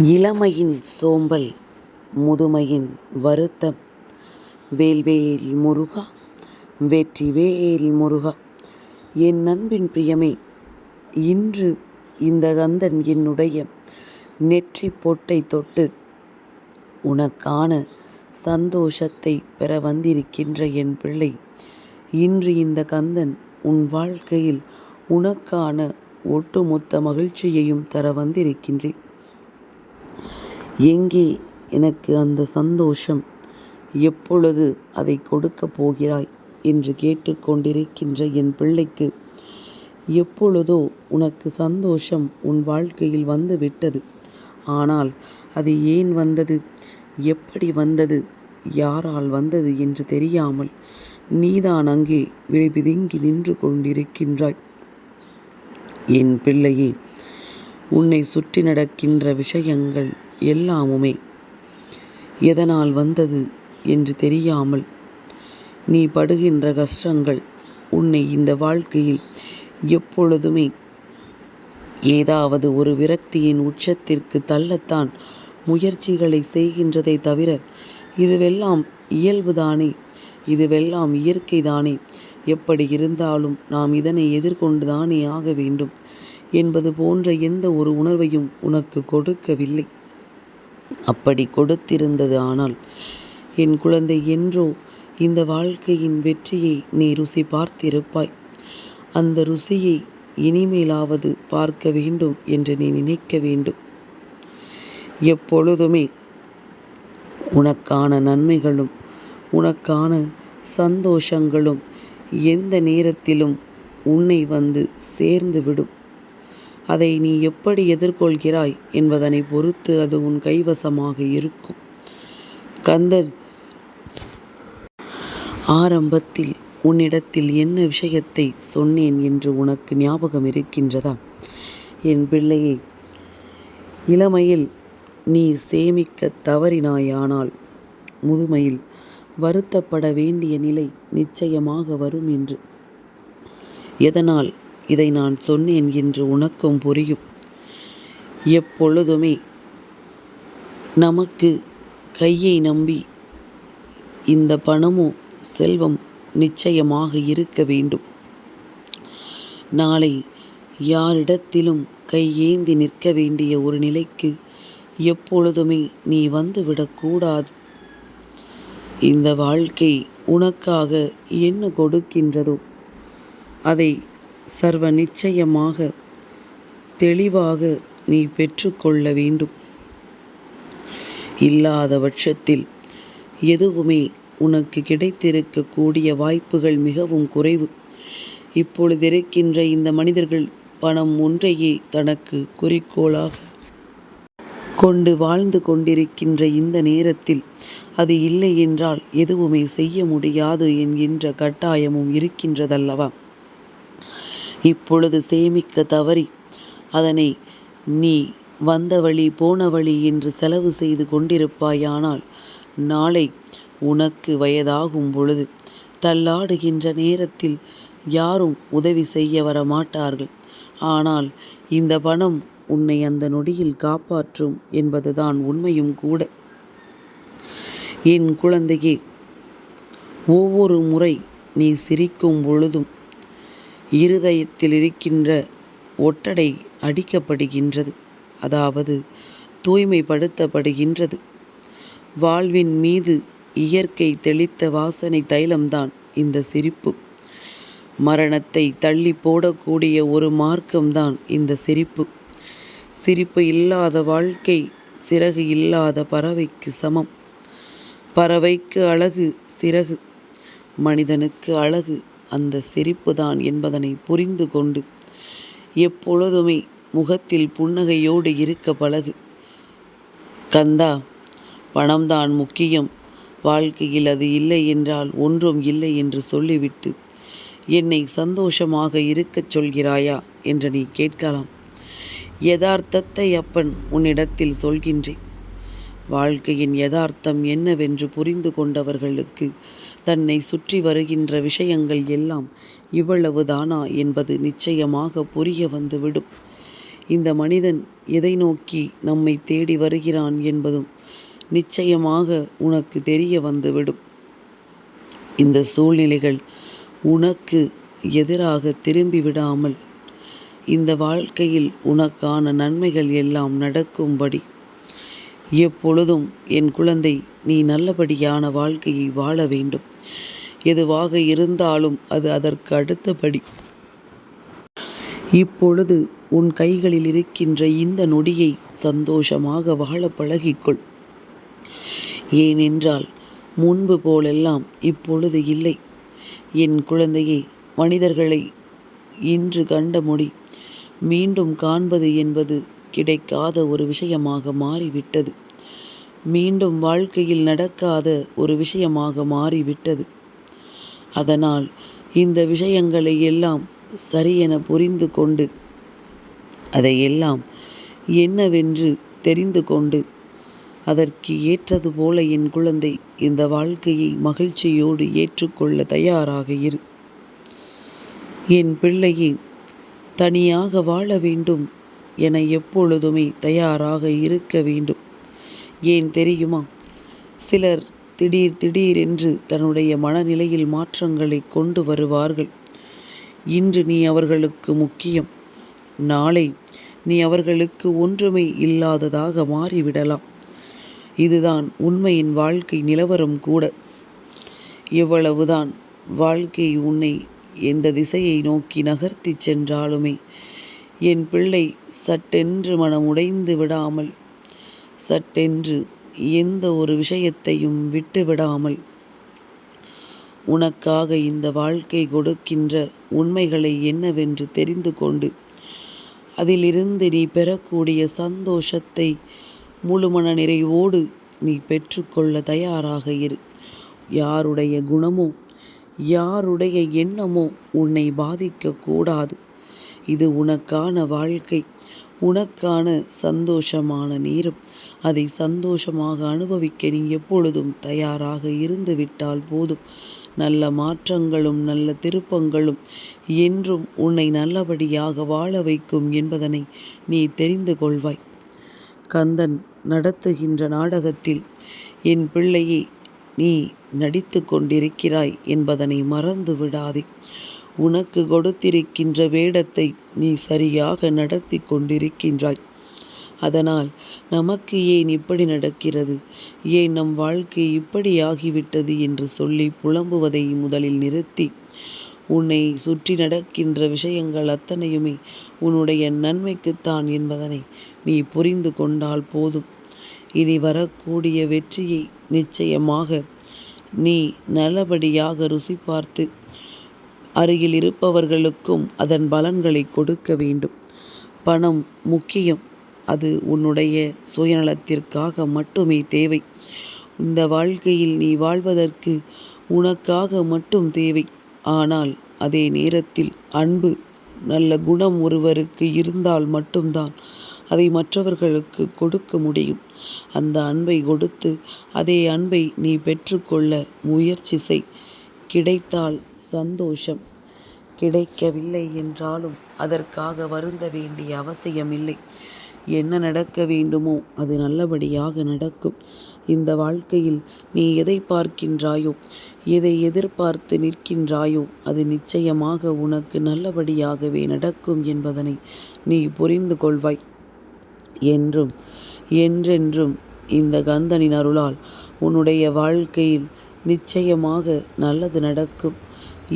இளமையின் சோம்பல் முதுமையின் வருத்தம். வேல்வேல் முருகா, வெற்றிவேல் முருகா. என் அன்பின் பிரியமே, இன்று இந்த கந்தன் என்னுடைய நெற்றி பொட்டை தொட்டு உனக்கான சந்தோஷத்தை பெற வந்திருக்கின்ற என் பிள்ளை. இன்று இந்த கந்தன் உன் வாழ்க்கையில் உனக்கான ஒட்டுமொத்த மகிழ்ச்சியையும் தர வந்திருக்கின்றேன். எங்கே எனக்கு அந்த சந்தோஷம்? எப்பொழுது அதை கொடுக்கப் போகிறாய் என்று கேட்டுக்கொண்டிருக்கின்ற என் பிள்ளைக்கு எப்பொழுதோ உனக்கு சந்தோஷம் உன் வாழ்க்கையில் வந்து விட்டது. ஆனால் அது ஏன் வந்தது, எப்படி வந்தது, யாரால் வந்தது என்று தெரியாமல் நீதான் அங்கே விழிபிதுங்கி நின்று கொண்டிருக்கின்றாய். என் பிள்ளையே, உன்னை சுற்றி நடக்கின்ற விஷயங்கள் எல்லாமுமே எதனால் வந்தது என்று தெரியாமல் நீ படுகின்ற கஷ்டங்கள் உன்னை இந்த வாழ்க்கையில் எப்பொழுதுமே ஏதாவது ஒரு விரக்தியின் உச்சத்திற்கு தள்ளத்தான் முயற்சிகளை செய்கின்றதை தவிர இதுவெல்லாம் இயல்புதானே, இதுவெல்லாம் இயற்கைதானே, எப்படி இருந்தாலும் நாம் இதனை எதிர்கொண்டுதானே ஆக வேண்டும் என்பது போன்ற எந்த ஒரு உணர்வையும் உனக்கு கொடுக்கவில்லை. அப்படி கொடுத்திருந்தது ஆனால் என் குழந்தை, என்றோ இந்த வாழ்க்கையின் வெற்றியை நீ ருசி பார்த்திருப்பாய். அந்த ருசியை இனிமேலாவது பார்க்க வேண்டும் என்று நீ நினைக்க வேண்டும். எப்பொழுதுமே உனக்கான நன்மைகளும் உனக்கான சந்தோஷங்களும் எந்த நேரத்திலும் உன்னை வந்து சேர்ந்து விடும். அதை நீ எப்படி எதிர்கொள்கிறாய் என்பதனை பொறுத்து அது உன் கைவசமாக இருக்கும். கந்தன் ஆரம்பத்தில் உன்னிடத்தில் என்ன விஷயத்தை சொன்னேன் என்று உனக்கு ஞாபகம் இருக்கின்றதா? என் பிள்ளையே, இளமையில் நீ சேமிக்க தவறினாயானால் முதுமையில் வருத்தப்பட வேண்டிய நிலை நிச்சயமாக வரும் என்று. எதனால் இதை நான் சொன்னேன் என்று உனக்கும் புரியும். எப்பொழுதுமே நமக்கு கையை நம்பி இந்த பணமோ செல்வம் நிச்சயமாக இருக்க வேண்டும். நாளை யாரிடத்திலும் கையேந்தி நிற்க வேண்டிய ஒரு நிலைக்கு எப்பொழுதுமே நீ வந்துவிடக்கூடாது. இந்த வாழ்க்கை உனக்காக என்ன கொடுக்கின்றதோ அதை சர்வ நிச்சயமாக தெளிவாக நீ பெற்றுக்கொள்ள வேண்டும். இல்லாத பட்சத்தில் எதுவுமே உனக்கு கிடைத்திருக்கக்கூடிய வாய்ப்புகள் மிகவும் குறைவு. இப்பொழுதிருக்கின்ற இந்த மனிதர்கள் பணம் ஒன்றையே தனக்கு குறிக்கோளாக கொண்டு வாழ்ந்து கொண்டிருக்கின்ற இந்த நேரத்தில் அது இல்லை என்றால் எதுவுமே செய்ய முடியாது என்கின்ற கட்டாயமும் இருக்கின்றதல்லவா? இப்பொழுது சேமிக்க தவறி அதனை நீ வந்த வழி போன வழி என்று செலவு செய்து கொண்டிருப்பாயானால் நாளை உனக்கு வயதாகும் பொழுது தள்ளாடுகின்ற நேரத்தில் யாரும் உதவி செய்ய வர மாட்டார்கள். ஆனால் இந்த பணம் உன்னை அந்த நொடியில் காப்பாற்றும் என்பதுதான் உண்மையும் கூட. என் குழந்தையே, ஒவ்வொரு முறை நீ சிரிக்கும் பொழுதும் இருதயத்தில் இருக்கின்ற ஒட்டடை அடிக்கப்படுகின்றது, அதாவது தூய்மைப்படுத்தப்படுகின்றது. வாழ்வின் மீது இயற்கை தெளித்த வாசனை தைலம்தான் இந்த சிரிப்பு. மரணத்தை தள்ளி போடக்கூடிய ஒரு மார்க்கம்தான் இந்த சிரிப்பு. சிரிப்பு இல்லாத வாழ்க்கை சிறகு இல்லாத பறவைக்கு சமம். பறவைக்கு அழகு சிறகு, மனிதனுக்கு அழகு அந்த சிரிப்பு தான் என்பதனை புரிந்து கொண்டு எப்பொழுதுமே முகத்தில் புன்னகையோடு இருக்க பழகு. கந்தா, பணம்தான் முக்கியம், வாழ்க்கையில் அது இல்லை என்றால் ஒன்றும் இல்லை என்று சொல்லிவிட்டு என்னை சந்தோஷமாக இருக்கச் சொல்கிறாயா என்று நீ கேட்கலாம். யதார்த்தத்தை அப்பன் உன்னிடத்தில் சொல்கின்றேன். வாழ்க்கையின் யதார்த்தம் என்னவென்று புரிந்து கொண்டவர்களுக்கு தன்னை சுற்றி வருகின்ற விஷயங்கள் எல்லாம் இவ்வளவுதானா என்பது நிச்சயமாக புரிய வந்துவிடும். இந்த மனிதன் எதை நோக்கி நம்மை தேடி வருகிறான் என்பதும் நிச்சயமாக உனக்கு தெரிய வந்துவிடும். இந்த சூழ்நிலைகள் உனக்கு எதிராக திரும்பி விடாமல் இந்த வாழ்க்கையில் உனக்கான நன்மைகள் எல்லாம் நடக்கும்படி எப்பொழுதும் என் குழந்தை, நீ நல்லபடியான வாழ்க்கையை வாழ வேண்டும். எதுவாக இருந்தாலும் அது அதற்கு அடுத்தபடி. இப்பொழுது உன் கைகளில் இருக்கின்ற இந்த நொடியை சந்தோஷமாக வாழ பழகிக்கொள். ஏனென்றால் முன்பு போலெல்லாம் இப்பொழுது இல்லை. என் குழந்தையே, மனிதர்களை இன்று கண்ட மொழி மீண்டும் காண்பது என்பது கிடைக்காத ஒரு விஷயமாக மாறிவிட்டது. மீண்டும் வாழ்க்கையில் நடக்காத ஒரு விஷயமாக மாறிவிட்டது. அதனால் இந்த விஷயங்களை எல்லாம் சரியென புரிந்து கொண்டு அதையெல்லாம் என்னவென்று தெரிந்து கொண்டு அதற்கு ஏற்றது போல என் குழந்தை இந்த வாழ்க்கையை மகிழ்ச்சியோடு ஏற்றுக்கொள்ள தயாராக இரு. என் பிள்ளையே, தனியாக வாழ வேண்டும் என எப்பொழுதுமே தயாராக இருக்க வேண்டும். ஏன் தெரியுமா? சிலர் திடீரென்று தன்னுடைய மனநிலையில் மாற்றங்களை கொண்டு வருவார்கள். இன்று நீ அவர்களுக்கு முக்கியம், நாளை நீ அவர்களுக்கு ஒன்றுமே இல்லாததாக மாறிவிடலாம். இதுதான் உண்மையின் வாழ்க்கை நிலவரம் கூட. எவ்வளவுதான் வாழ்க்கை உன்னை எந்த திசையை நோக்கி நகர்த்தி சென்றாலுமே என் பிள்ளை, சட்டென்று மனம் உடைந்து விடாமல், சட்டென்று எந்த ஒரு விஷயத்தையும் விட்டு விடாமல், உனக்காக இந்த வாழ்க்கை கொடுக்கின்ற உண்மைகளை என்னவென்று தெரிந்து கொண்டு அதிலிருந்து நீ பெறக்கூடிய சந்தோஷத்தை முழுமன நிறைவோடு நீ பெற்றுக்கொள்ள தயாராக இரு. யாருடைய குணமோ யாருடைய எண்ணமோ உன்னை பாதிக்கக்கூடாது. இது உனக்கான வாழ்க்கை, உனக்கான சந்தோஷமான நேரம். அதை சந்தோஷமாக அனுபவிக்க நீ எப்பொழுதும் தயாராக இருந்து விட்டால் போதும். நல்ல மாற்றங்களும் நல்ல திருப்பங்களும் என்றும் உன்னை நல்லபடியாக வாழ வைக்கும் என்பதனை நீ தெரிந்து கொள்வாய். கந்தன் நடத்துகின்ற நாடகத்தில் என் பிள்ளையே, நீ நடித்து கொண்டிருக்கிறாய் என்பதனை மறந்து விடாதே. உனக்கு கொடுத்திருக்கின்ற வேடத்தை நீ சரியாக நடத்தி கொண்டிருக்கின்றாய். அதனால் நமக்கு ஏன் இப்படி நடக்கிறது, ஏன் நம் வாழ்க்கை இப்படி ஆகிவிட்டது என்று சொல்லி புலம்புவதை முதலில் நிறுத்தி, உன்னை சுற்றி நடக்கின்ற விஷயங்கள் அத்தனையுமே உன்னுடைய நன்மைக்குத்தான் என்பதனை நீ புரிந்து கொண்டால் போதும். இனி வரக்கூடிய வெற்றியை நிச்சயமாக நீ நல்லபடியாக ருசி பார்த்து அருகில் இருப்பவர்களுக்கும் அதன் பலன்களை கொடுக்க வேண்டும். பணம் முக்கியம், அது உன்னுடைய சுயநலத்திற்காக மட்டுமே தேவை. இந்த வாழ்க்கையில் நீ வாழ்வதற்கு உனக்காக மட்டும் தேவை. ஆனால் அதே நேரத்தில் அன்பு, நல்ல குணம் ஒருவருக்கு இருந்தால் மட்டும்தான் அதை மற்றவர்களுக்கு கொடுக்க முடியும். அந்த அன்பை கொடுத்து அதே அன்பை நீ பெற்றுக்கொள்ள முயற்சி செய். கிடைத்தால் சந்தோஷம், கிடைக்கவில்லை என்றாலும் அதற்காக வருந்த வேண்டிய அவசியமில்லை. என்ன நடக்க வேண்டுமோ அது நல்லபடியாக நடக்கும். இந்த வாழ்க்கையில் நீ எதை பார்க்கின்றாயோ, எதை எதிர்பார்த்து நிற்கின்றாயோ அது நிச்சயமாக உனக்கு நல்லபடியாகவே நடக்கும் என்பதனை நீ புரிந்து கொள்வாய். என்றும் என்றென்றும் இந்த கந்தனின் அருளால் உன்னுடைய வாழ்க்கையில் நிச்சயமாக நல்லது நடக்கும்.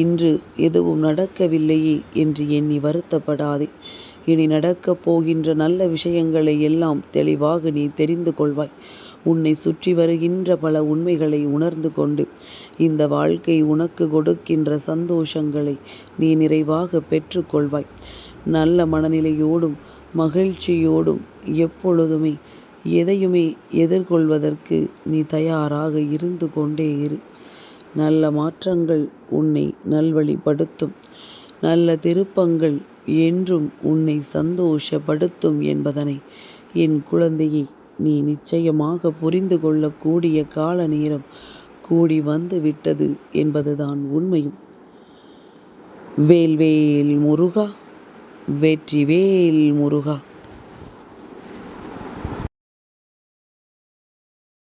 இன்று எதுவும் நடக்கவில்லையே என்று எண்ணி வருத்தப்படாதே. இனி நடக்கப் போகின்ற நல்ல விஷயங்களை எல்லாம் தெளிவாக நீ தெரிந்து கொள்வாய். உன்னை சுற்றி வருகின்ற பல உண்மைகளை உணர்ந்து கொண்டு இந்த வாழ்க்கை உனக்கு கொடுக்கின்ற சந்தோஷங்களை நீ நிறைவாக பெற்றுக்கொள்வாய். நல்ல மனநிலையோடும் மகிழ்ச்சியோடும் எப்பொழுதுமே எதையுமே எதிர்கொள்வதற்கு நீ தயாராக இருந்து கொண்டே இரு. நல்ல மாற்றங்கள் உன்னை நல்வழிப்படுத்தும். நல்ல திருப்பங்கள் என்றும் உன்னை சந்தோஷப்படுத்தும் என்பதனை என் குழந்தையை நீ நிச்சயமாக புரிந்து கொள்ளக்கூடிய கால நேரம் கூடி வந்து விட்டது என்பதுதான் உண்மையும். வேல்வேல் முருகா, வெற்றிவேல் முருகா.